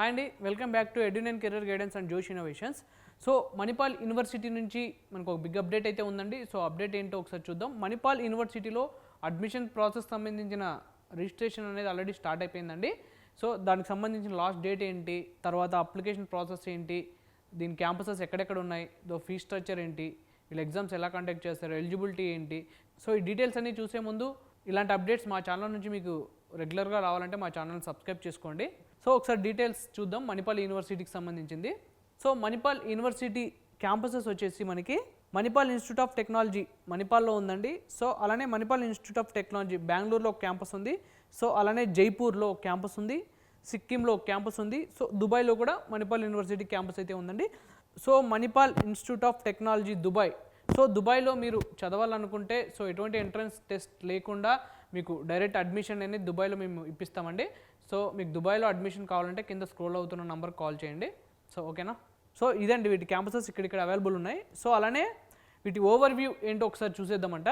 Hi అండి, welcome back to Edunine career guidance and Josh innovations. So Manipal university నుంచి మనకు ఒక బిగ్ అప్డేట్ అయితే ఉందండి. సో అప్డేట్ ఏంటో ఒకసారి చూద్దాం. మణిపాల్ యూనివర్సిటీలో అడ్మిషన్ ప్రాసెస్ సంబంధించిన రిజిస్ట్రేషన్ అనేది ఆల్రెడీ స్టార్ట్ అయిపోయిందండి. సో దానికి సంబంధించిన లాస్ట్ డేట్ ఏంటి, తర్వాత అప్లికేషన్ ప్రాసెస్ ఏంటి, దీని క్యాంపసెస్ ఎక్కడెక్కడ ఉన్నాయి, ఫీ స్ట్రక్చర్ ఏంటి, వీళ్ళు ఎగ్జామ్స్ ఎలా కండక్ట్ చేస్తారు, ఎలిజిబిలిటీ ఏంటి, సో ఈ డీటెయిల్స్ అన్నీ చూసే ముందు ఇలాంటి అప్డేట్స్ మా ఛానల్ నుంచి మీకు రెగ్యులర్గా రావాలంటే మా ఛానల్ని సబ్స్క్రైబ్ చేసుకోండి. సో ఒకసారి డీటెయిల్స్ చూద్దాం మణిపాల్ యూనివర్సిటీకి సంబంధించింది. సో మణిపాల్ యూనివర్సిటీ క్యాంపసెస్ వచ్చేసి మనకి మణిపాల్ ఇన్స్టిట్యూట్ ఆఫ్ టెక్నాలజీ మణిపాల్లో ఉందండి. సో అలానే మణిపాల్ ఇన్స్టిట్యూట్ ఆఫ్ టెక్నాలజీ బెంగళూరులో ఒక క్యాంపస్ ఉంది. సో అలానే జైపూర్లో ఒక క్యాంపస్ ఉంది, సిక్కింలో ఒక క్యాంపస్ ఉంది. సో దుబాయ్లో కూడా మణిపాల్ యూనివర్సిటీ క్యాంపస్ అయితే ఉందండి. So Manipal institute of technology Dubai. So దుబాయ్లో మీరు చదవాలనుకుంటే సో ఎటువంటి ఎంట్రన్స్ టెస్ట్ లేకుండా మీకు డైరెక్ట్ అడ్మిషన్ అనేది దుబాయ్లో మేము ఇప్పిస్తామండి. సో మీకు దుబాయ్లో అడ్మిషన్ కావాలంటే కింద స్క్రోల్ అవుతున్న నెంబర్కి కాల్ చేయండి. సో ఓకేనా. సో ఇదండి వీటి క్యాంపసెస్ ఇక్కడ అవైలబుల్ ఉన్నాయి. సో అలానే వీటి ఓవర్ వ్యూ ఏంటో ఒకసారి చూసేద్దామంట.